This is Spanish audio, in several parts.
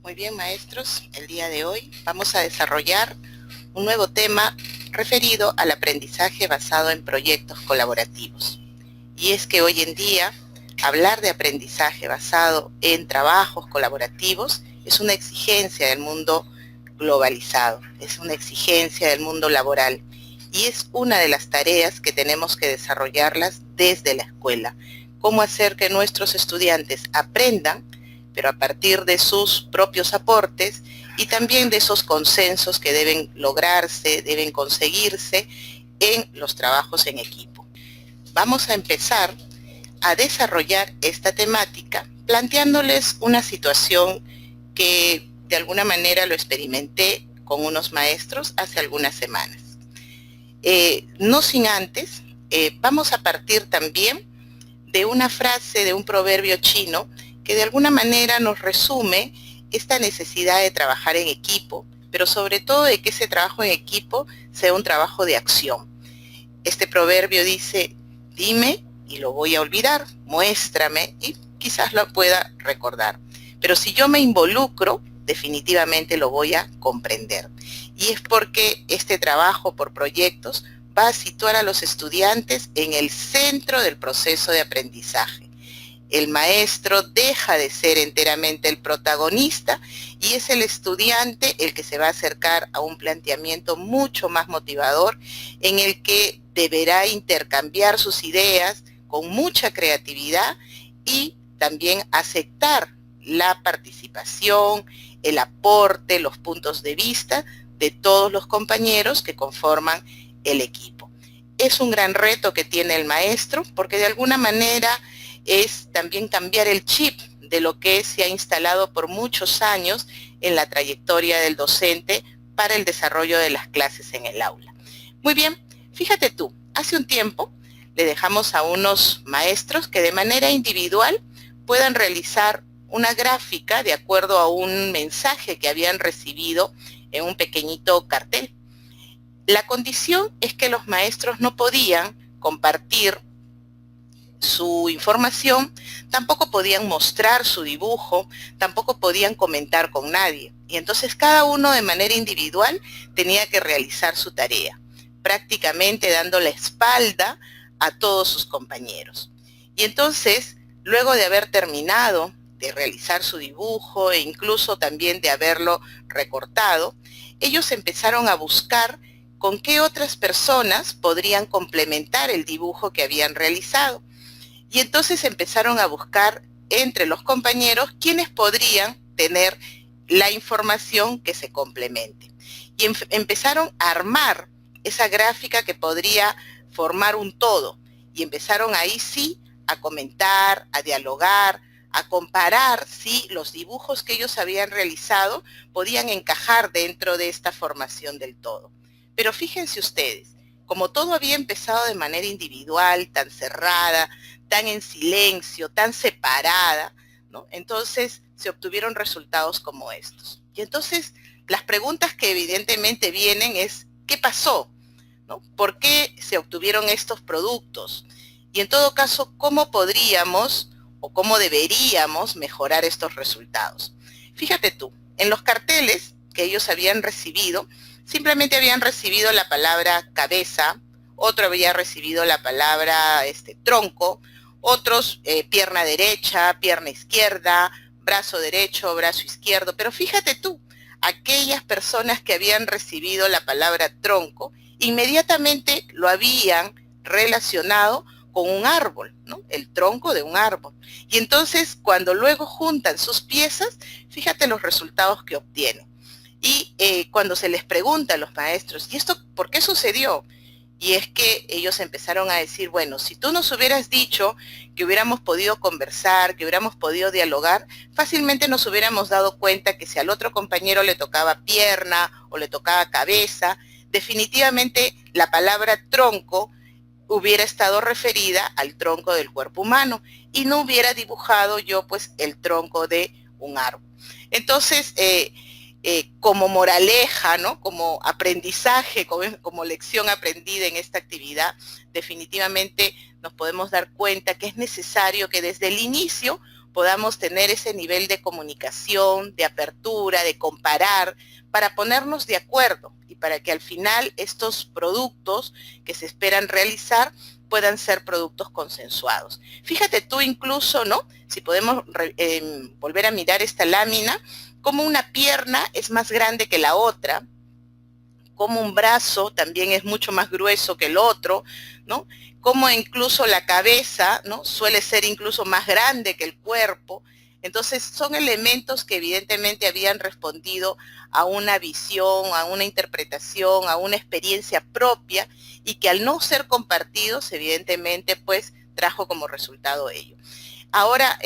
Muy bien, maestros, el día de hoy vamos a desarrollar un nuevo tema referido al aprendizaje basado en proyectos colaborativos. Y es que hoy en día hablar de aprendizaje basado en trabajos colaborativos es una exigencia del mundo globalizado, es una exigencia del mundo laboral y es una de las tareas que tenemos que desarrollarlas desde la escuela. Cómo hacer que nuestros estudiantes aprendan, pero a partir de sus propios aportes y también de esos consensos que deben lograrse, deben conseguirse en los trabajos en equipo. Vamos a empezar a desarrollar esta temática planteándoles una situación que de alguna manera lo experimenté con unos maestros hace algunas semanas. No sin antes, vamos a partir también de una frase de un proverbio chino que de alguna manera nos resume esta necesidad de trabajar en equipo, pero sobre todo de que ese trabajo en equipo sea un trabajo de acción. Este proverbio dice, dime y lo voy a olvidar, muéstrame y quizás lo pueda recordar. Pero si yo me involucro, definitivamente lo voy a comprender. Y es porque este trabajo por proyectos va a situar a los estudiantes en el centro del proceso de aprendizaje. El maestro deja de ser enteramente el protagonista y es el estudiante el que se va a acercar a un planteamiento mucho más motivador en el que deberá intercambiar sus ideas con mucha creatividad y también aceptar la participación, el aporte, los puntos de vista de todos los compañeros que conforman el equipo. Es un gran reto que tiene el maestro porque de alguna manera es también cambiar el chip de lo que se ha instalado por muchos años en la trayectoria del docente para el desarrollo de las clases en el aula. Muy bien, fíjate tú, hace un tiempo le dejamos a unos maestros que de manera individual puedan realizar una gráfica de acuerdo a un mensaje que habían recibido en un pequeñito cartel. La condición es que los maestros no podían compartir su información, tampoco podían mostrar su dibujo, tampoco podían comentar con nadie. Y entonces cada uno de manera individual tenía que realizar su tarea, prácticamente dando la espalda a todos sus compañeros. Y entonces, luego de haber terminado de realizar su dibujo e incluso también de haberlo recortado, ellos empezaron a buscar con qué otras personas podrían complementar el dibujo que habían realizado. Y entonces empezaron a buscar entre los compañeros quiénes podrían tener la información que se complemente. Y empezaron a armar esa gráfica que podría formar un todo. Y empezaron ahí sí a comentar, a dialogar, a comparar si los dibujos que ellos habían realizado podían encajar dentro de esta formación del todo. Pero fíjense ustedes, como todo había empezado de manera individual, tan cerrada, tan en silencio, tan separada, ¿no? Entonces se obtuvieron resultados como estos. Y entonces las preguntas que evidentemente vienen es, ¿qué pasó? ¿No? ¿Por qué se obtuvieron estos productos? Y en todo caso, ¿cómo podríamos o cómo deberíamos mejorar estos resultados? Fíjate tú, en los carteles que ellos habían recibido, simplemente habían recibido la palabra cabeza, otro había recibido la palabra tronco, otros pierna derecha, pierna izquierda, brazo derecho, brazo izquierdo, pero fíjate tú, aquellas personas que habían recibido la palabra tronco, inmediatamente lo habían relacionado con un árbol, ¿no? El tronco de un árbol. Y entonces, cuando luego juntan sus piezas, fíjate los resultados que obtienen. Y cuando se les pregunta a los maestros, ¿y esto por qué sucedió? Y es que ellos empezaron a decir, bueno, si tú nos hubieras dicho que hubiéramos podido conversar, que hubiéramos podido dialogar, fácilmente nos hubiéramos dado cuenta que si al otro compañero le tocaba pierna o le tocaba cabeza, definitivamente la palabra tronco hubiera estado referida al tronco del cuerpo humano y no hubiera dibujado yo pues el tronco de un árbol. Entonces, como moraleja, ¿no? Como aprendizaje, como lección aprendida en esta actividad, definitivamente nos podemos dar cuenta que es necesario que desde el inicio podamos tener ese nivel de comunicación, de apertura, de comparar, para ponernos de acuerdo y para que al final estos productos que se esperan realizar puedan ser productos consensuados. Fíjate tú incluso, ¿no? Si podemos volver a mirar esta lámina, como una pierna es más grande que la otra, como un brazo también es mucho más grueso que el otro, ¿no? Como incluso la cabeza, ¿no? Suele ser incluso más grande que el cuerpo. Entonces son elementos que evidentemente habían respondido a una visión, a una interpretación, a una experiencia propia y que al no ser compartidos, evidentemente, pues trajo como resultado ello. Ahora,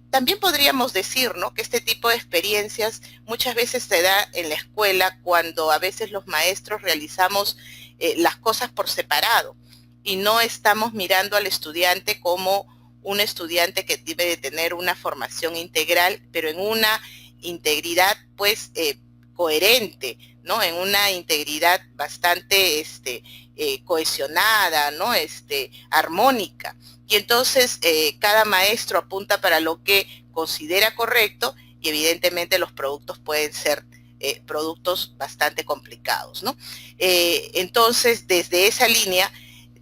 también podríamos decir, ¿no?, que este tipo de experiencias muchas veces se da en la escuela cuando a veces los maestros realizamos las cosas por separado y no estamos mirando al estudiante como un estudiante que debe de tener una formación integral, pero en una integridad pues coherente, ¿no? En una integridad bastante cohesionada, ¿no? Armónica. Y entonces cada maestro apunta para lo que considera correcto y evidentemente los productos pueden ser productos bastante complicados, ¿no? Entonces, desde esa línea,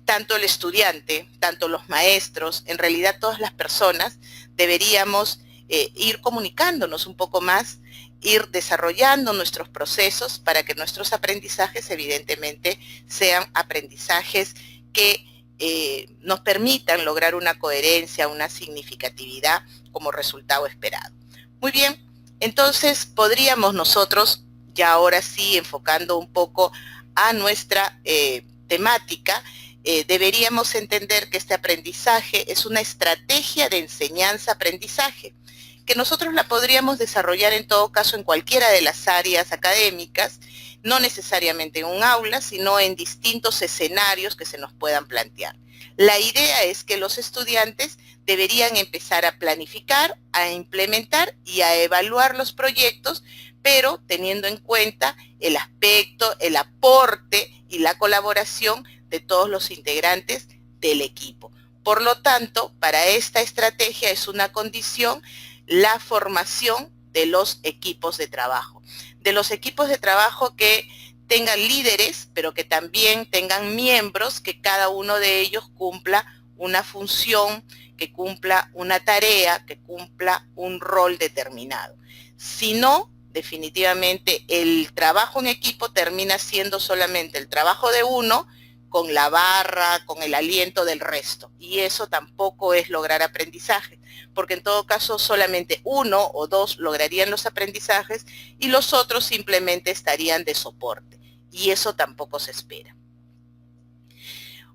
tanto el estudiante, tanto los maestros, en realidad todas las personas deberíamos ir comunicándonos un poco más, ir desarrollando nuestros procesos para que nuestros aprendizajes evidentemente sean aprendizajes que nos permitan lograr una coherencia, una significatividad como resultado esperado. Muy bien, entonces podríamos nosotros, ya ahora sí enfocando un poco a nuestra temática, deberíamos entender que este aprendizaje es una estrategia de enseñanza-aprendizaje, que nosotros la podríamos desarrollar en todo caso en cualquiera de las áreas académicas, no necesariamente en un aula, sino en distintos escenarios que se nos puedan plantear. La idea es que los estudiantes deberían empezar a planificar, a implementar y a evaluar los proyectos, pero teniendo en cuenta el aspecto, el aporte y la colaboración de todos los integrantes del equipo. Por lo tanto, para esta estrategia es una condición la formación de los equipos de trabajo. De los equipos de trabajo que tengan líderes, pero que también tengan miembros, que cada uno de ellos cumpla una función, que cumpla una tarea, que cumpla un rol determinado. Si no, definitivamente el trabajo en equipo termina siendo solamente el trabajo de uno, con la barra, con el aliento del resto. Y eso tampoco es lograr aprendizaje, porque en todo caso solamente uno o dos lograrían los aprendizajes y los otros simplemente estarían de soporte. Y eso tampoco se espera.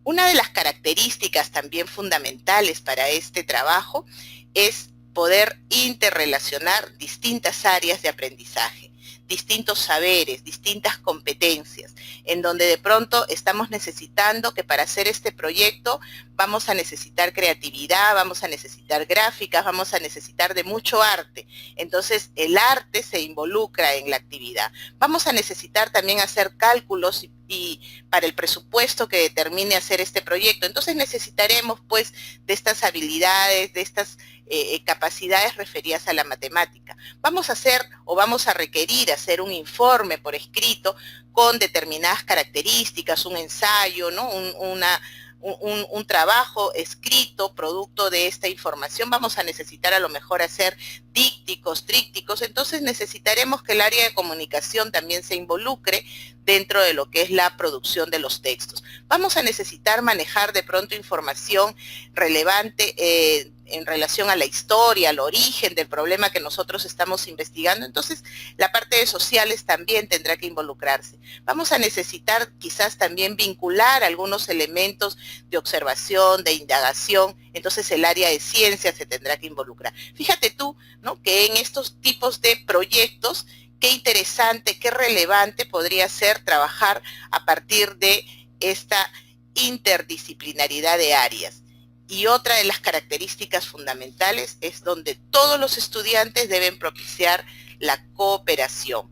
Una de las características también fundamentales para este trabajo es poder interrelacionar distintas áreas de aprendizaje, distintos saberes, distintas competencias, en donde de pronto estamos necesitando que para hacer este proyecto vamos a necesitar creatividad, vamos a necesitar gráficas, vamos a necesitar de mucho arte. Entonces el arte se involucra en la actividad. Vamos a necesitar también hacer cálculos y para el presupuesto que determine hacer este proyecto. Entonces necesitaremos pues de estas habilidades, de estas capacidades referidas a la matemática. Vamos a hacer o vamos a requerir hacer un informe por escrito con determinadas características, un ensayo, ¿no? un trabajo escrito producto de esta información. Vamos a necesitar a lo mejor hacer dípticos, trípticos. Entonces necesitaremos que el área de comunicación también se involucre dentro de lo que es la producción de los textos. Vamos a necesitar manejar de pronto información relevante en relación a la historia, al origen del problema que nosotros estamos investigando. Entonces, la parte de sociales también tendrá que involucrarse. Vamos a necesitar quizás también vincular algunos elementos de observación, de indagación. Entonces, el área de ciencias se tendrá que involucrar. Fíjate tú, ¿no?, que en estos tipos de proyectos, qué interesante, qué relevante podría ser trabajar a partir de esta interdisciplinaridad de áreas. Y otra de las características fundamentales es donde todos los estudiantes deben propiciar la cooperación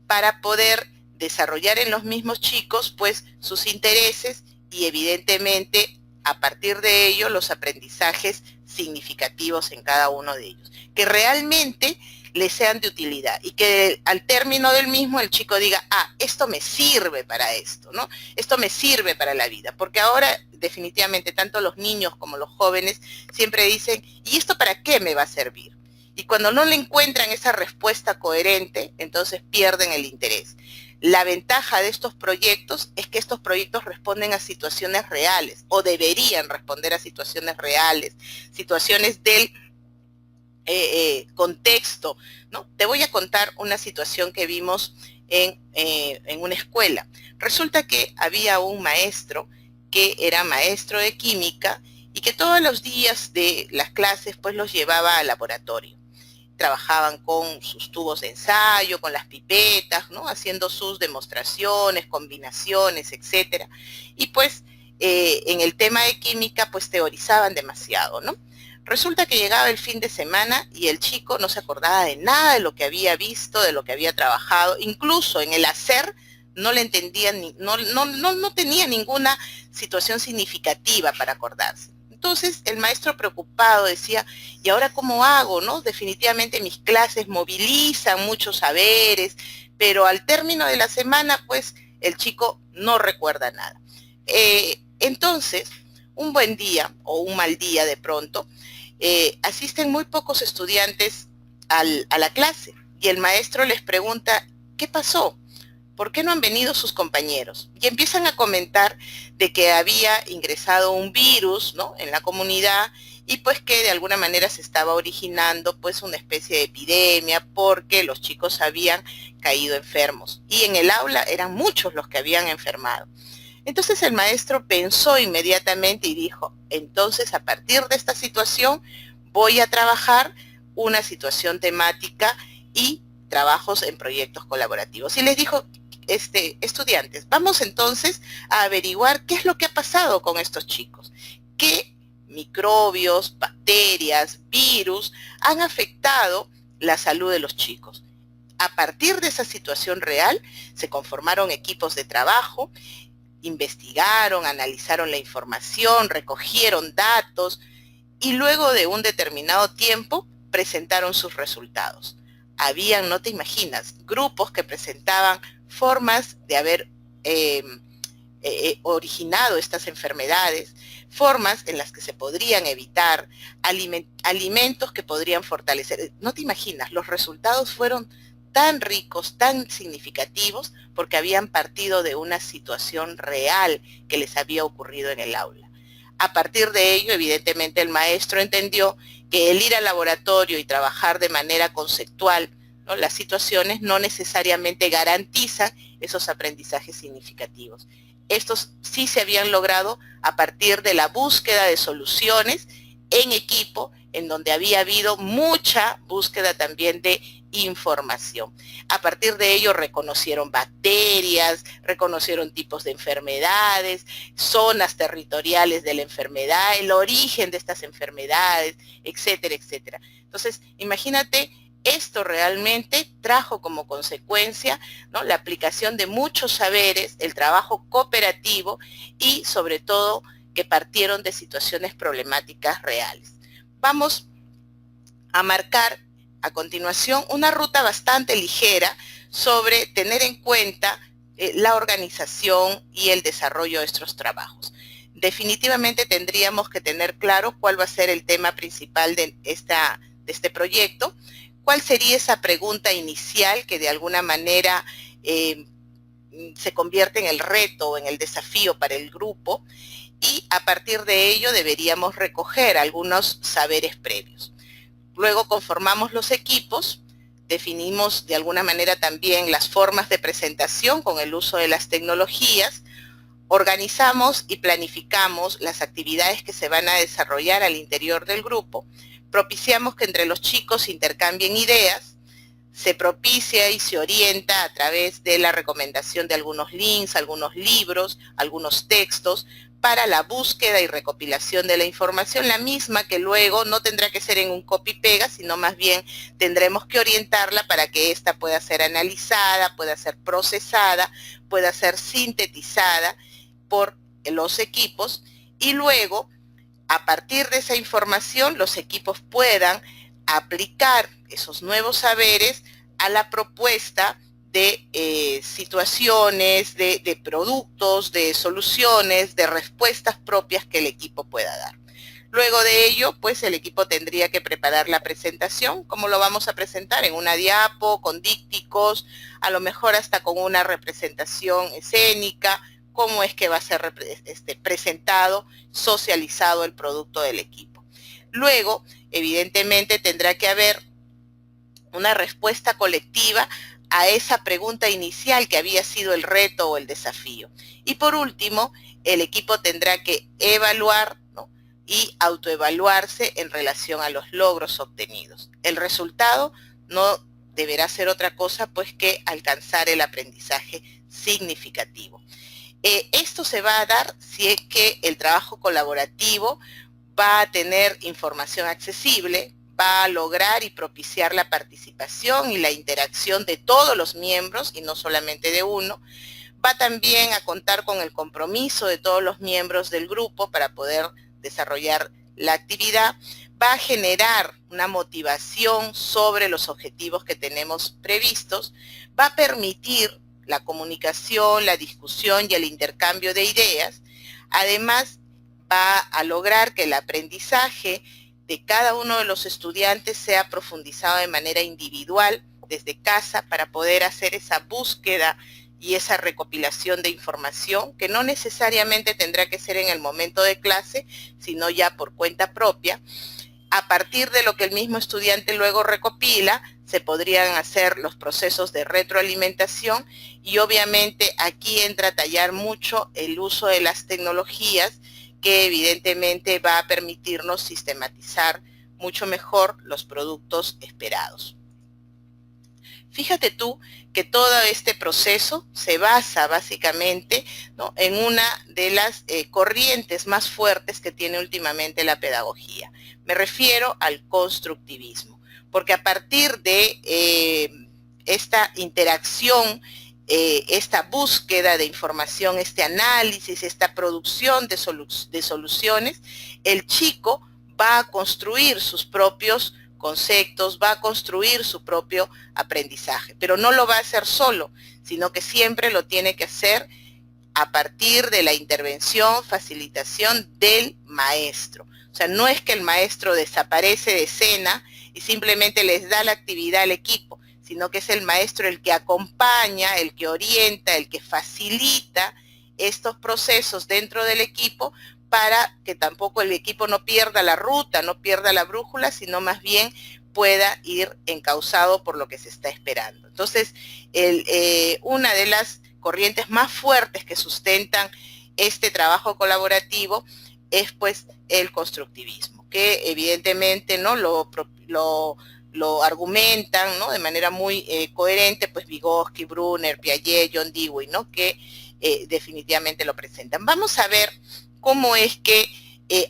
para poder desarrollar en los mismos chicos pues sus intereses y evidentemente a partir de ello los aprendizajes significativos en cada uno de ellos. que realmente le sean de utilidad y que al término del mismo el chico diga, esto me sirve para esto, ¿no? Esto me sirve para la vida, porque ahora definitivamente tanto los niños como los jóvenes siempre dicen, ¿y esto para qué me va a servir? Y cuando no le encuentran esa respuesta coherente, entonces pierden el interés. La ventaja de estos proyectos es que estos proyectos responden a situaciones reales, o deberían responder a situaciones reales, situaciones del contexto, ¿no? Te voy a contar una situación que vimos en una escuela. Resulta que había un maestro que era maestro de química y que todos los días de las clases pues los llevaba al laboratorio. Trabajaban con sus tubos de ensayo, con las pipetas, ¿no? Haciendo sus demostraciones, combinaciones, etcétera. Y pues en el tema de química pues teorizaban demasiado, ¿no? Resulta que llegaba el fin de semana y el chico no se acordaba de nada de lo que había visto, de lo que había trabajado, incluso en el hacer no le entendían, no tenía ninguna situación significativa para acordarse. Entonces el maestro preocupado decía, ¿y ahora cómo hago, no? Definitivamente mis clases movilizan muchos saberes, pero al término de la semana, pues el chico no recuerda nada. Entonces, un buen día o un mal día de pronto, asisten muy pocos estudiantes a la clase y el maestro les pregunta, ¿qué pasó? ¿Por qué no han venido sus compañeros? Y empiezan a comentar de que había ingresado un virus, ¿no?, en la comunidad y pues que de alguna manera se estaba originando pues una especie de epidemia porque los chicos habían caído enfermos y en el aula eran muchos los que habían enfermado. Entonces el maestro pensó inmediatamente y dijo, entonces a partir de esta situación voy a trabajar una situación temática y trabajos en proyectos colaborativos. Y les dijo, estudiantes, vamos entonces a averiguar qué es lo que ha pasado con estos chicos, qué microbios, bacterias, virus han afectado la salud de los chicos. A partir de esa situación real, se conformaron equipos de trabajo, investigaron, analizaron la información, recogieron datos y luego de un determinado tiempo presentaron sus resultados. Habían, no te imaginas, grupos que presentaban formas de haber originado estas enfermedades, formas en las que se podrían evitar, alimentos que podrían fortalecer. No te imaginas, los resultados fueron tan ricos, tan significativos, porque habían partido de una situación real que les había ocurrido en el aula. A partir de ello, evidentemente, el maestro entendió que el ir al laboratorio y trabajar de manera conceptual, ¿no?, las situaciones no necesariamente garantizan esos aprendizajes significativos. Estos sí se habían logrado a partir de la búsqueda de soluciones en equipo, en donde había habido mucha búsqueda también de información. A partir de ello reconocieron bacterias, reconocieron tipos de enfermedades, zonas territoriales de la enfermedad, el origen de estas enfermedades, etcétera, etcétera. Entonces, imagínate, esto realmente trajo como consecuencia, ¿no?, la aplicación de muchos saberes, el trabajo cooperativo y sobre todo que partieron de situaciones problemáticas reales. Vamos a marcar a continuación una ruta bastante ligera sobre tener en cuenta la organización y el desarrollo de estos trabajos. Definitivamente tendríamos que tener claro cuál va a ser el tema principal de este proyecto, cuál sería esa pregunta inicial que de alguna manera se convierte en el reto o en el desafío para el grupo, y a partir de ello deberíamos recoger algunos saberes previos. Luego conformamos los equipos, definimos de alguna manera también las formas de presentación con el uso de las tecnologías, organizamos y planificamos las actividades que se van a desarrollar al interior del grupo, propiciamos que entre los chicos intercambien ideas, se propicia y se orienta a través de la recomendación de algunos links, algunos libros, algunos textos, para la búsqueda y recopilación de la información, la misma que luego no tendrá que ser en un copy-pega, sino más bien tendremos que orientarla para que ésta pueda ser analizada, pueda ser procesada, pueda ser sintetizada por los equipos y luego, a partir de esa información, los equipos puedan aplicar esos nuevos saberes a la propuesta de situaciones, de productos, de soluciones, de respuestas propias que el equipo pueda dar. Luego de ello, pues el equipo tendría que preparar la presentación. ¿Cómo lo vamos a presentar? En una diapo, con dípticos, a lo mejor hasta con una representación escénica. ¿Cómo es que va a ser presentado, socializado el producto del equipo? Luego, evidentemente, tendrá que haber una respuesta colectiva a esa pregunta inicial que había sido el reto o el desafío. Y por último, el equipo tendrá que evaluar, ¿no?, y autoevaluarse en relación a los logros obtenidos. El resultado no deberá ser otra cosa pues que alcanzar el aprendizaje significativo. Esto se va a dar si es que el trabajo colaborativo va a tener información accesible, va a lograr y propiciar la participación y la interacción de todos los miembros y no solamente de uno. Va también a contar con el compromiso de todos los miembros del grupo para poder desarrollar la actividad, va a generar una motivación sobre los objetivos que tenemos previstos, va a permitir la comunicación, la discusión y el intercambio de ideas. Además, va a lograr que el aprendizaje de cada uno de los estudiantes sea profundizado de manera individual desde casa para poder hacer esa búsqueda y esa recopilación de información que no necesariamente tendrá que ser en el momento de clase, sino ya por cuenta propia. A partir de lo que el mismo estudiante luego recopila, se podrían hacer los procesos de retroalimentación y obviamente aquí entra a tallar mucho el uso de las tecnologías que evidentemente va a permitirnos sistematizar mucho mejor los productos esperados. Fíjate tú que todo este proceso se basa básicamente, ¿no?, en una de las corrientes más fuertes que tiene últimamente la pedagogía. Me refiero al constructivismo, porque a partir de esta interacción, esta búsqueda de información, este análisis, esta producción de soluciones, el chico va a construir sus propios conceptos, va a construir su propio aprendizaje, pero no lo va a hacer solo, sino que siempre lo tiene que hacer a partir de la intervención, facilitación del maestro. O sea, no es que el maestro desaparece de escena y simplemente les da la actividad al equipo, sino que es el maestro el que acompaña, el que orienta, el que facilita estos procesos dentro del equipo para que tampoco el equipo no pierda la ruta, no pierda la brújula, sino más bien pueda ir encauzado por lo que se está esperando. Entonces, una de las corrientes más fuertes que sustentan este trabajo colaborativo es pues el constructivismo, que evidentemente no lo argumentan, ¿no?, de manera muy coherente, pues Vygotsky, Brunner, Piaget, John Dewey, ¿no?, que definitivamente lo presentan. Vamos a ver cómo es que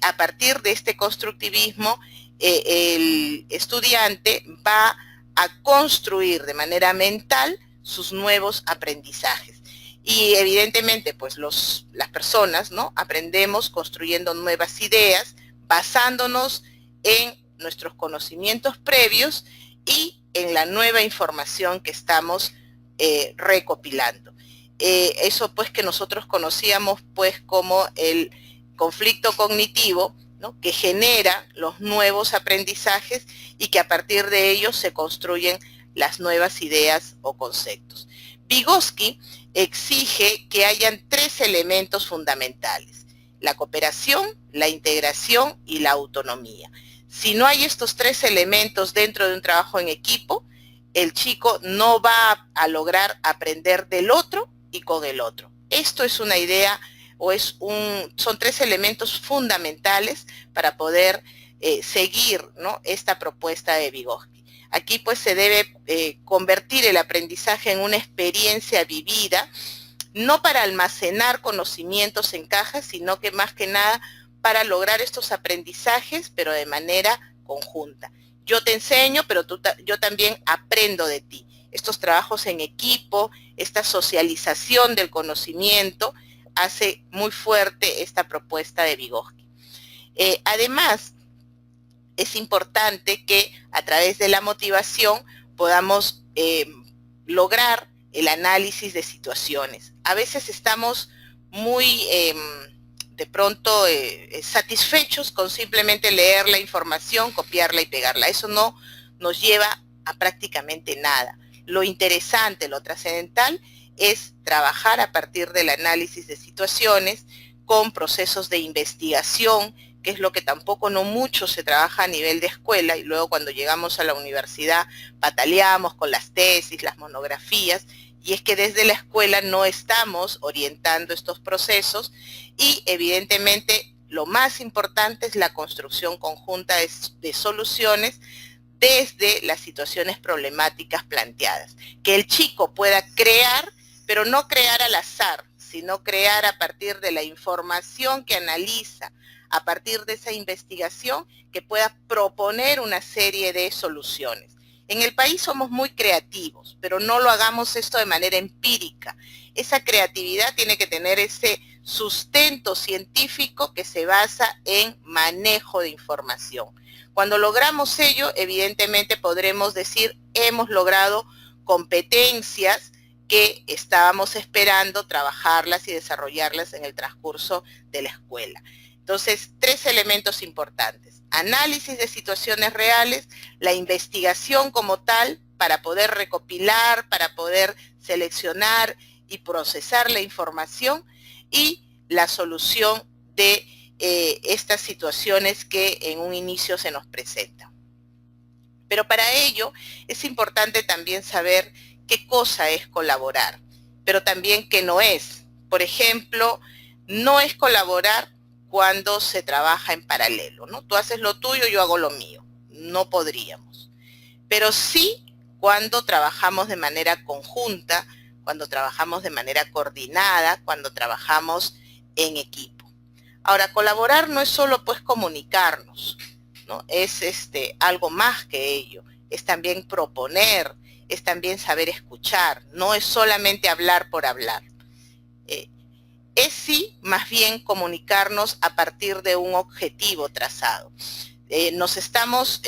a partir de este constructivismo el estudiante va a construir de manera mental sus nuevos aprendizajes. Y evidentemente, pues las personas, ¿no?, aprendemos construyendo nuevas ideas, basándonos en nuestros conocimientos previos y en la nueva información que estamos recopilando. Eso pues que nosotros conocíamos pues como el conflicto cognitivo, ¿no?, que genera los nuevos aprendizajes y que a partir de ellos se construyen las nuevas ideas o conceptos. Vygotsky exige que hayan 3 elementos fundamentales: la cooperación, la integración y la autonomía. Si no hay estos 3 elementos dentro de un trabajo en equipo, el chico no va a lograr aprender del otro y con el otro. Esto es una idea o son 3 elementos fundamentales para poder seguir, ¿no?, esta propuesta de Vygotsky. Aquí pues se debe convertir el aprendizaje en una experiencia vivida, no para almacenar conocimientos en cajas, sino que más que nada para lograr estos aprendizajes, pero de manera conjunta. Yo te enseño, pero yo también aprendo de ti. Estos trabajos en equipo, esta socialización del conocimiento, hace muy fuerte esta propuesta de Vygotsky. Además, es importante que a través de la motivación podamos lograr el análisis de situaciones. A veces estamos muy de pronto satisfechos con simplemente leer la información, copiarla y pegarla. Eso no nos lleva a prácticamente nada. Lo interesante, lo trascendental, es trabajar a partir del análisis de situaciones con procesos de investigación, que es lo que tampoco no mucho se trabaja a nivel de escuela, y luego cuando llegamos a la universidad pataleamos con las tesis, las monografías, y es que desde la escuela no estamos orientando estos procesos, y evidentemente lo más importante es la construcción conjunta de soluciones desde las situaciones problemáticas planteadas. Que el chico pueda crear, pero no crear al azar, sino crear a partir de la información que analiza, a partir de esa investigación, que pueda proponer una serie de soluciones. En el país somos muy creativos, pero no lo hagamos esto de manera empírica. Esa creatividad tiene que tener ese sustento científico que se basa en manejo de información. Cuando logramos ello, evidentemente podremos decir, hemos logrado competencias que estábamos esperando trabajarlas y desarrollarlas en el transcurso de la escuela. Entonces, 3 elementos importantes: análisis de situaciones reales, la investigación como tal para poder recopilar, para poder seleccionar y procesar la información, y la solución de estas situaciones que en un inicio se nos presentan. Pero para ello es importante también saber qué cosa es colaborar, pero también qué no es. Por ejemplo, no es colaborar cuando se trabaja en paralelo, ¿no? Tú haces lo tuyo, yo hago lo mío. No podríamos. Pero sí cuando trabajamos de manera conjunta, cuando trabajamos de manera coordinada, cuando trabajamos en equipo. Ahora, colaborar no es solo pues comunicarnos, ¿no? Es algo más que ello. Es también proponer, es también saber escuchar, no es solamente hablar por hablar. Es sí, más bien comunicarnos a partir de un objetivo trazado. Estamos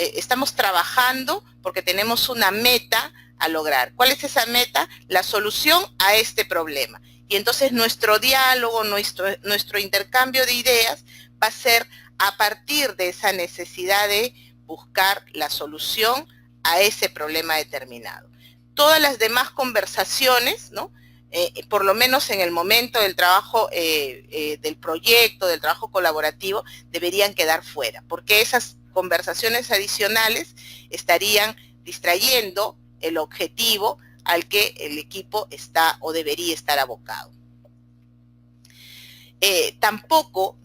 trabajando porque tenemos una meta a lograr. ¿Cuál es esa meta? La solución a este problema. Y entonces nuestro diálogo, nuestro intercambio de ideas va a ser a partir de esa necesidad de buscar la solución a ese problema determinado. Todas las demás conversaciones, ¿no? Por lo menos en el momento del trabajo del proyecto, del trabajo colaborativo, deberían quedar fuera, porque esas conversaciones adicionales estarían distrayendo el objetivo al que el equipo está o debería estar abocado. Tampoco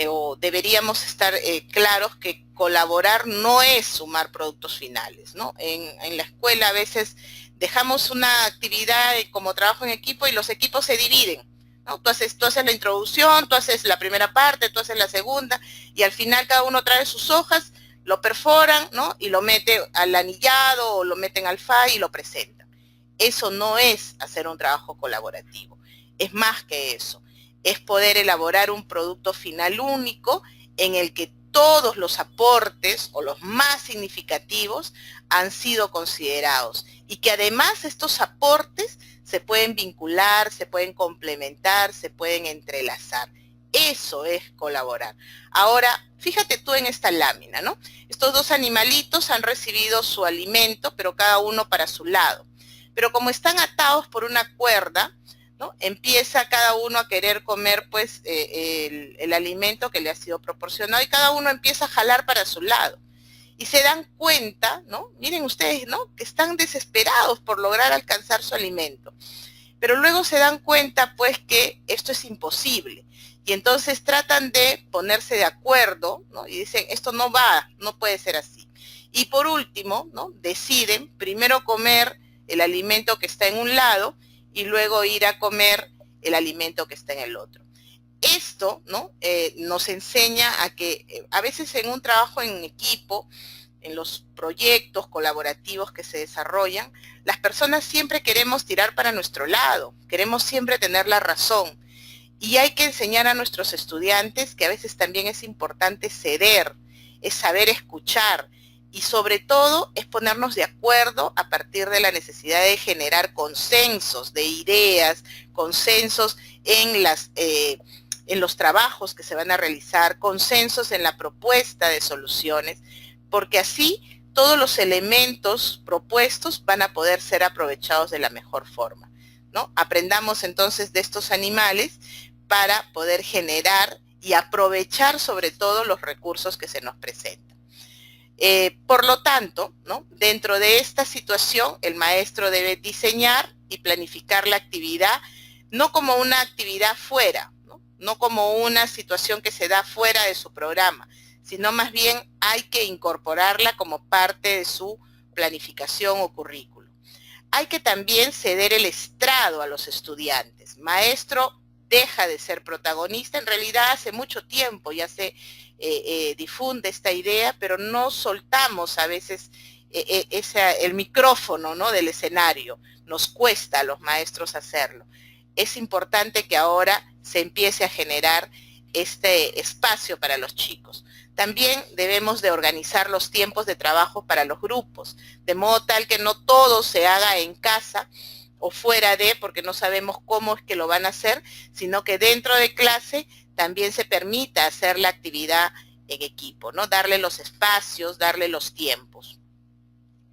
o deberíamos estar claros que colaborar no es sumar productos finales, ¿no? En la escuela a veces dejamos una actividad como trabajo en equipo y los equipos se dividen, ¿no? Tú haces la introducción, tú haces la primera parte, tú haces la segunda, y al final cada uno trae sus hojas, lo perforan, ¿no? Y lo mete al anillado o lo meten al FAI y lo presentan. Eso no es hacer un trabajo colaborativo, es más que eso. Es poder elaborar un producto final único en el que todos los aportes o los más significativos han sido considerados, y que además estos aportes se pueden vincular, se pueden complementar, se pueden entrelazar. Eso es colaborar. Ahora, fíjate tú en esta lámina, ¿no? Estos dos animalitos han recibido su alimento, pero cada uno para su lado. Pero como están atados por una cuerda, ¿no? Empieza cada uno a querer comer pues el alimento que le ha sido proporcionado, y cada uno empieza a jalar para su lado. Y se dan cuenta, ¿no? Miren ustedes, ¿no? Que están desesperados por lograr alcanzar su alimento. Pero luego se dan cuenta pues que esto es imposible. Y entonces tratan de ponerse de acuerdo, ¿no? Y dicen, esto no va, no puede ser así. Y por último, ¿no? Deciden primero comer el alimento que está en un lado y luego ir a comer el alimento que está en el otro. Esto, ¿no? Nos enseña a que a veces en un trabajo en equipo, en los proyectos colaborativos que se desarrollan, las personas siempre queremos tirar para nuestro lado, queremos siempre tener la razón. Y hay que enseñar a nuestros estudiantes que a veces también es importante ceder es saber escuchar y sobre todo es ponernos de acuerdo a partir de la necesidad de generar consensos de ideas, consensos en los trabajos que se van a realizar, consensos en la propuesta de soluciones, porque así todos los elementos propuestos van a poder ser aprovechados de la mejor forma, ¿no? Aprendamos entonces de estos animales para poder generar y aprovechar sobre todo los recursos que se nos presentan. Por lo tanto, ¿no? Dentro de esta situación, el maestro debe diseñar y planificar la actividad, no como una actividad fuera, no como una situación que se da fuera de su programa, sino más bien hay que incorporarla como parte de su planificación o currículo. Hay que también ceder el estrado a los estudiantes. Maestro deja de ser protagonista, en realidad hace mucho tiempo ya se difunde esta idea, pero no soltamos a veces el micrófono, ¿no?, del escenario. Nos cuesta a los maestros hacerlo. Es importante que ahora se empiece a generar este espacio para los chicos. También debemos de organizar los tiempos de trabajo para los grupos, de modo tal que no todo se haga en casa o fuera de, porque no sabemos cómo es que lo van a hacer, sino que dentro de clase también se permita hacer la actividad en equipo, ¿no? Darle los espacios, darle los tiempos.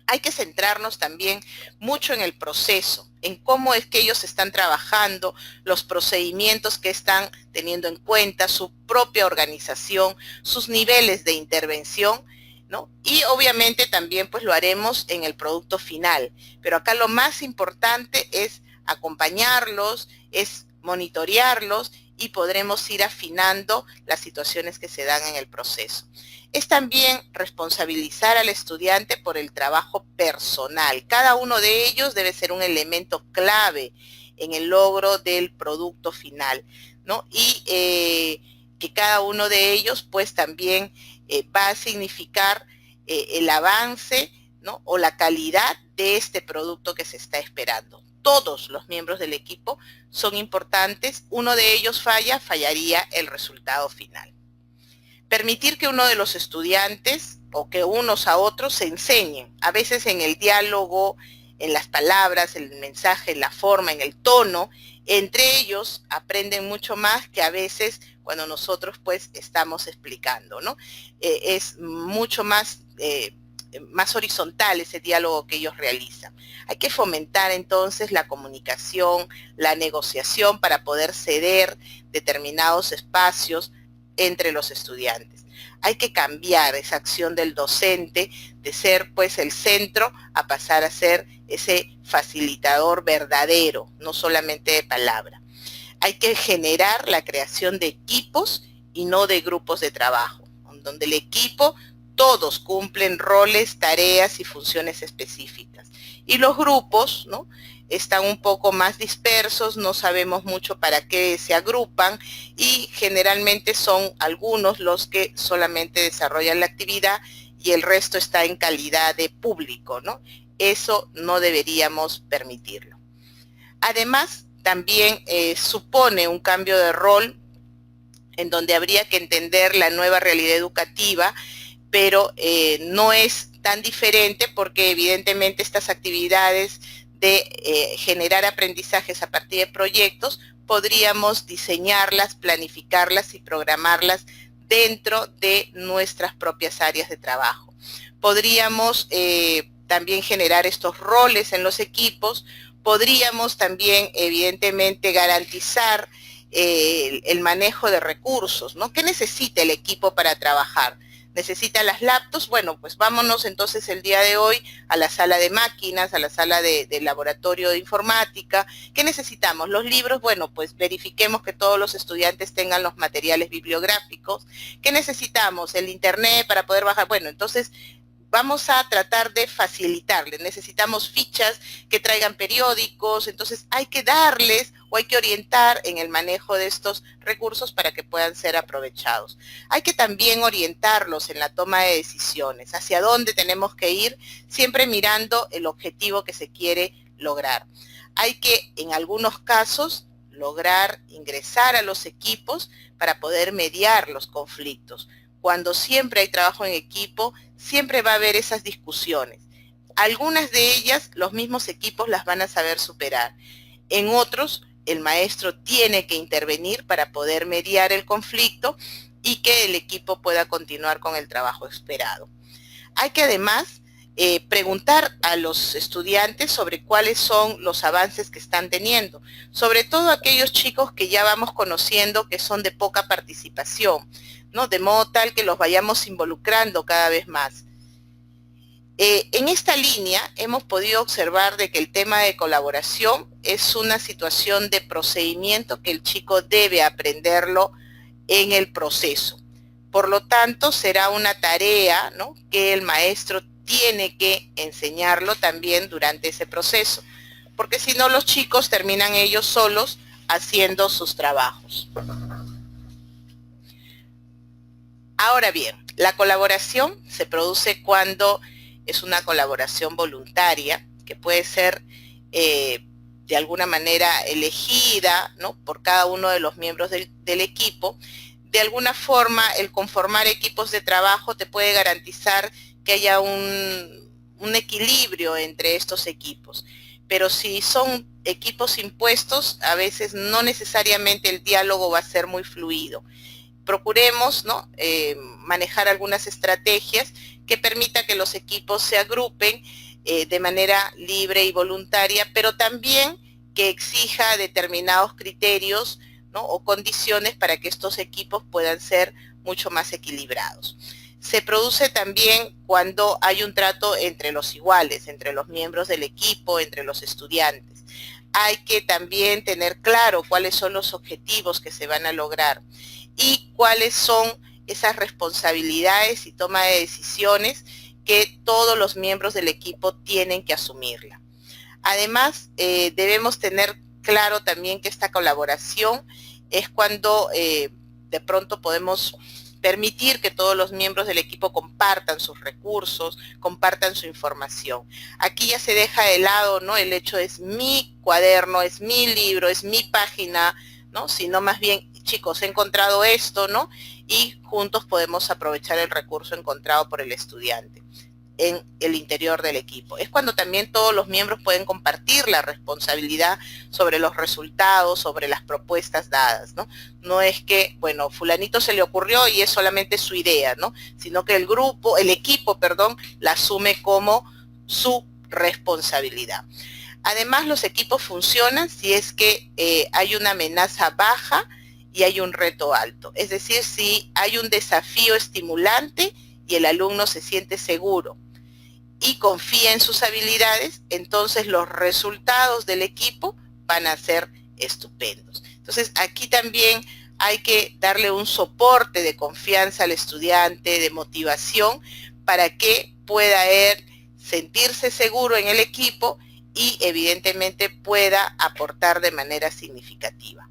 Hay que centrarnos también mucho en el proceso, en cómo es que ellos están trabajando, los procedimientos que están teniendo en cuenta, su propia organización, sus niveles de intervención, ¿no? Y obviamente también pues lo haremos en el producto final, pero acá lo más importante es acompañarlos, es monitorearlos y podremos ir afinando las situaciones que se dan en el proceso. Es también responsabilizar al estudiante por el trabajo personal. Cada uno de ellos debe ser un elemento clave en el logro del producto final, ¿no? Y que cada uno de ellos pues también va a significar el avance, ¿no?, o la calidad de este producto que se está esperando. Todos los miembros del equipo son importantes. Uno de ellos fallaría el resultado final. Permitir que uno de los estudiantes o que unos a otros se enseñen, a veces en el diálogo, en las palabras, en el mensaje, en la forma, en el tono. Entre ellos aprenden mucho más que a veces cuando nosotros pues estamos explicando, ¿no? Es mucho más horizontal ese diálogo que ellos realizan. Hay que fomentar entonces la comunicación, la negociación para poder ceder determinados espacios entre los estudiantes. Hay que cambiar esa acción del docente de ser pues el centro a pasar a ser ese facilitador verdadero, no solamente de palabra. Hay que generar la creación de equipos y no de grupos de trabajo, donde el equipo todos cumplen roles, tareas y funciones específicas. Y los grupos, ¿no?, están un poco más dispersos, no sabemos mucho para qué se agrupan y generalmente son algunos los que solamente desarrollan la actividad y el resto está en calidad de público, ¿no? Eso no deberíamos permitirlo. Además, también supone un cambio de rol en donde habría que entender la nueva realidad educativa, pero no es tan diferente porque evidentemente estas actividades de generar aprendizajes a partir de proyectos, podríamos diseñarlas, planificarlas y programarlas dentro de nuestras propias áreas de trabajo. Podríamos también generar estos roles en los equipos, podríamos también evidentemente garantizar el manejo de recursos, ¿no? ¿Qué necesita el equipo para trabajar? ¿Necesita las laptops? Bueno, pues vámonos entonces el día de hoy a la sala de máquinas, a la sala de laboratorio de informática. ¿Qué necesitamos? Los libros, bueno, pues verifiquemos que todos los estudiantes tengan los materiales bibliográficos. ¿Qué necesitamos? El internet para poder bajar. Bueno, entonces vamos a tratar de facilitarles. Necesitamos fichas que traigan periódicos, entonces hay que darles o hay que orientar en el manejo de estos recursos para que puedan ser aprovechados. Hay que también orientarlos en la toma de decisiones, hacia dónde tenemos que ir, siempre mirando el objetivo que se quiere lograr. Hay que, en algunos casos, lograr ingresar a los equipos para poder mediar los conflictos. cuando siempre hay trabajo en equipo, siempre va a haber esas discusiones. Algunas de ellas los mismos equipos las van a saber superar. En otros, el maestro tiene que intervenir para poder mediar el conflicto y que el equipo pueda continuar con el trabajo esperado. Hay que además preguntar a los estudiantes sobre cuáles son los avances que están teniendo, sobre todo aquellos chicos que ya vamos conociendo que son de poca participación, ¿no? De modo tal que los vayamos involucrando cada vez más. En esta línea hemos podido observar de que el tema de colaboración es una situación de procedimiento que el chico debe aprenderlo en el proceso. Por lo tanto, será una tarea, ¿no?, que el maestro tiene que enseñarlo también durante ese proceso, porque si no los chicos terminan ellos solos haciendo sus trabajos. Ahora bien, la colaboración se produce cuando es una colaboración voluntaria, que puede ser de alguna manera elegida, ¿no?, por cada uno de los miembros del equipo. De alguna forma, el conformar equipos de trabajo te puede garantizar que haya un equilibrio entre estos equipos. Pero si son equipos impuestos, a veces no necesariamente el diálogo va a ser muy fluido. Procuremos, ¿no?, manejar algunas estrategias que permitan que los equipos se agrupen de manera libre y voluntaria, pero también que exija determinados criterios, ¿no?, o condiciones para que estos equipos puedan ser mucho más equilibrados. Se produce también cuando hay un trato entre los iguales, entre los miembros del equipo, entre los estudiantes. Hay que también tener claro cuáles son los objetivos que se van a lograr y cuáles son esas responsabilidades y toma de decisiones que todos los miembros del equipo tienen que asumirla. Además, debemos tener claro también que esta colaboración es cuando de pronto podemos permitir que todos los miembros del equipo compartan sus recursos, compartan su información. Aquí ya se deja de lado, ¿no?, el hecho es mi cuaderno, es mi libro, es mi página, ¿no?, sino más bien, chicos, he encontrado esto, ¿no?, y juntos podemos aprovechar el recurso encontrado por el estudiante en el interior del equipo. Es cuando también todos los miembros pueden compartir la responsabilidad sobre los resultados, sobre las propuestas dadas, ¿no? No es que, bueno, fulanito se le ocurrió y es solamente su idea, ¿no?, sino que el equipo, la asume como su responsabilidad. Además, los equipos funcionan si es que hay una amenaza baja y hay un reto alto. Es decir, si hay un desafío estimulante y el alumno se siente seguro y confía en sus habilidades, entonces los resultados del equipo van a ser estupendos. Entonces, aquí también hay que darle un soporte de confianza al estudiante, de motivación, para que pueda él sentirse seguro en el equipo y evidentemente pueda aportar de manera significativa.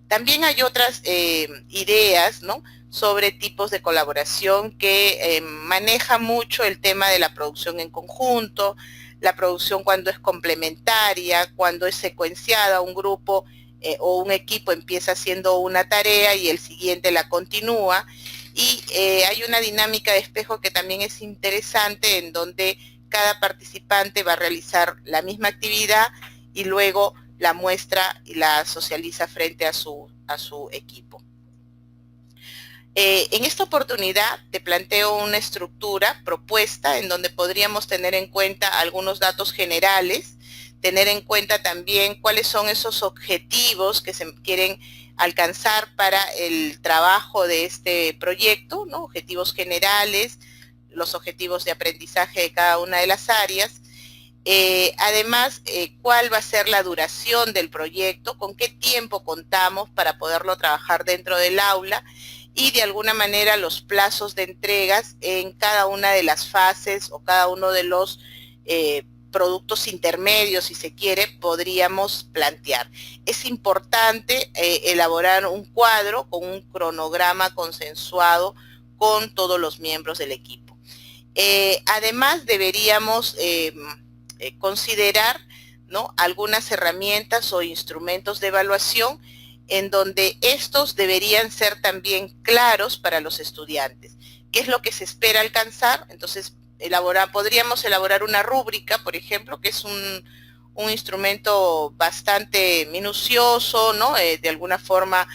También hay otras ideas, ¿no?, sobre tipos de colaboración que maneja mucho el tema de la producción en conjunto, la producción cuando es complementaria, cuando es secuenciada, un grupo o un equipo empieza haciendo una tarea y el siguiente la continúa, y hay una dinámica de espejo que también es interesante, en donde cada participante va a realizar la misma actividad y luego la muestra y la socializa frente a su equipo. En esta oportunidad te planteo una estructura propuesta en donde podríamos tener en cuenta algunos datos generales, tener en cuenta también cuáles son esos objetivos que se quieren alcanzar para el trabajo de este proyecto, ¿no?, objetivos generales, los objetivos de aprendizaje de cada una de las áreas. Además, cuál va a ser la duración del proyecto, con qué tiempo contamos para poderlo trabajar dentro del aula, y de alguna manera los plazos de entregas en cada una de las fases o cada uno de los productos intermedios, si se quiere, podríamos plantear. Es importante elaborar un cuadro con un cronograma consensuado con todos los miembros del equipo. Además, deberíamos considerar, ¿no?, algunas herramientas o instrumentos de evaluación en donde estos deberían ser también claros para los estudiantes. qué es lo que se espera alcanzar. Entonces, podríamos elaborar una rúbrica, por ejemplo, que es un instrumento bastante minucioso, ¿no? De alguna forma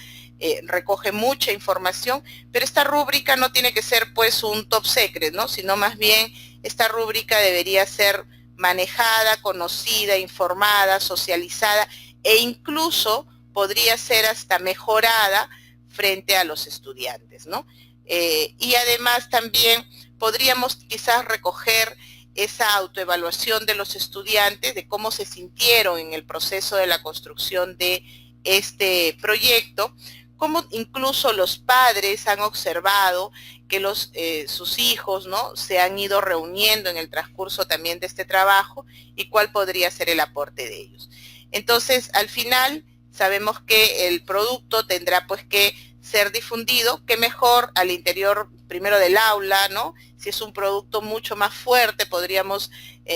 recoge mucha información, pero esta rúbrica no tiene que ser pues un top secret, ¿no? Sino más bien esta rúbrica debería ser manejada, conocida, informada, socializada e incluso podría ser hasta mejorada frente a los estudiantes, ¿no? Y además también podríamos quizás recoger esa autoevaluación de los estudiantes, de cómo se sintieron en el proceso de la construcción de este proyecto, cómo incluso los padres han observado que sus hijos, ¿no?, se han ido reuniendo en el transcurso también de este trabajo y cuál podría ser el aporte de ellos. Entonces, al final, sabemos que el producto tendrá pues que ser difundido, que mejor al interior primero del aula, ¿no? Si es un producto mucho más fuerte, podríamos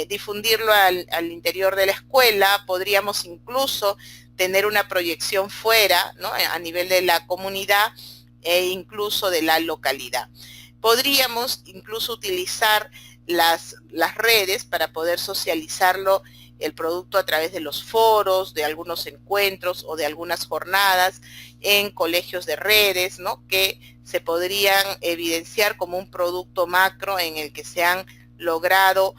difundirlo al interior de la escuela, podríamos incluso tener una proyección fuera, ¿no?, a nivel de la comunidad e incluso de la localidad. Podríamos incluso utilizar las redes para poder socializarlo, el producto, a través de los foros, de algunos encuentros o de algunas jornadas en colegios de redes, ¿no?, que se podrían evidenciar como un producto macro en el que se han logrado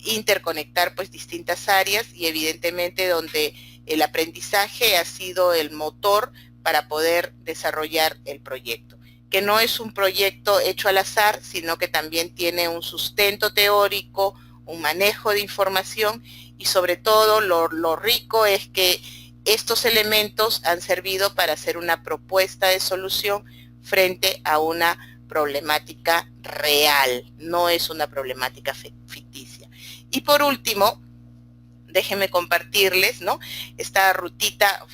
interconectar pues distintas áreas y evidentemente donde el aprendizaje ha sido el motor para poder desarrollar el proyecto, que no es un proyecto hecho al azar, sino que también tiene un sustento teórico, un manejo de información y sobre todo lo rico es que estos elementos han servido para hacer una propuesta de solución frente a una problemática real, no es una problemática ficticia. Y por último, déjenme compartirles, ¿no?, esta rutita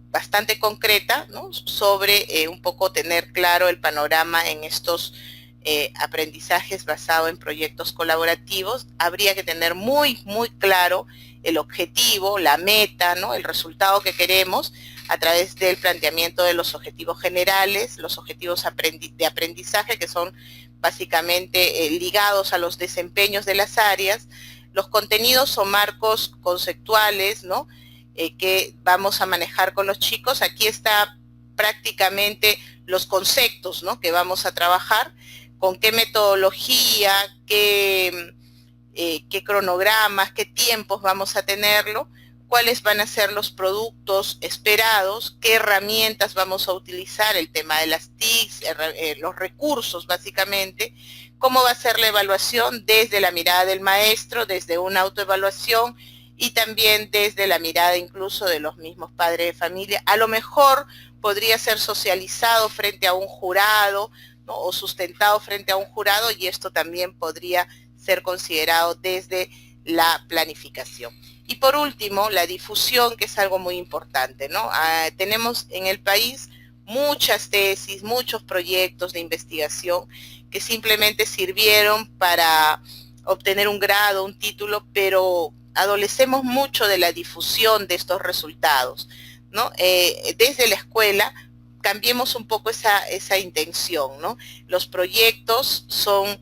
bastante concreta, ¿no?, sobre un poco tener claro el panorama en estos aprendizajes basados en proyectos colaborativos. Habría que tener muy claro el objetivo, la meta, ¿no?, el resultado que queremos a través del planteamiento de los objetivos generales, los objetivos de aprendizaje, que son básicamente ligados a los desempeños de las áreas, los contenidos o marcos conceptuales, ¿no?, que vamos a manejar con los chicos. Aquí está prácticamente los conceptos, ¿no?, que vamos a trabajar, con qué metodología, qué cronogramas, qué tiempos vamos a tenerlo, cuáles van a ser los productos esperados, qué herramientas vamos a utilizar, el tema de las TICs, los recursos básicamente, cómo va a ser la evaluación desde la mirada del maestro, desde una autoevaluación y también desde la mirada incluso de los mismos padres de familia. A lo mejor podría ser socializado frente a un jurado, ¿no?, o sustentado frente a un jurado, y esto también podría ser considerado desde la planificación. Y por último, la difusión, que es algo muy importante, ¿no? Tenemos en el país muchas tesis, muchos proyectos de investigación que simplemente sirvieron para obtener un grado, un título, pero adolecemos mucho de la difusión de estos resultados, ¿no? Desde la escuela cambiemos un poco esa intención, ¿no? Los proyectos son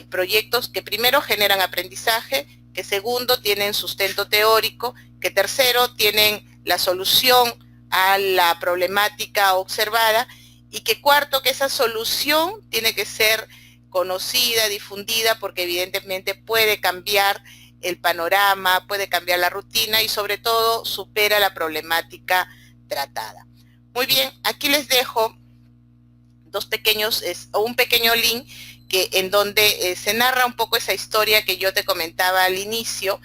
proyectos que primero generan aprendizaje, que segundo tienen sustento teórico, que tercero tienen la solución a la problemática observada, y que cuarto, que esa solución tiene que ser conocida, difundida, porque evidentemente puede cambiar el panorama, puede cambiar la rutina y sobre todo supera la problemática tratada. Muy bien, aquí les dejo un pequeño link en donde se narra un poco esa historia que yo te comentaba al inicio,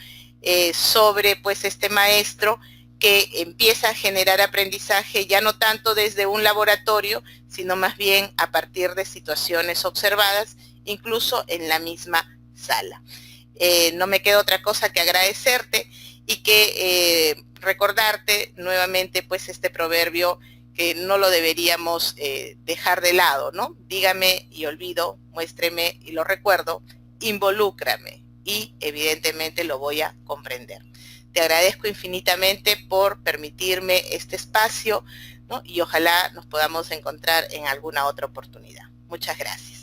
sobre pues este maestro que empieza a generar aprendizaje ya no tanto desde un laboratorio, sino más bien a partir de situaciones observadas, incluso en la misma sala. No me queda otra cosa que agradecerte y que recordarte nuevamente pues este proverbio que no lo deberíamos dejar de lado, ¿no? Dígame y olvido, muéstreme y lo recuerdo, involúcrame y evidentemente lo voy a comprender. Te agradezco infinitamente por permitirme este espacio, ¿no? Y ojalá nos podamos encontrar en alguna otra oportunidad. Muchas gracias.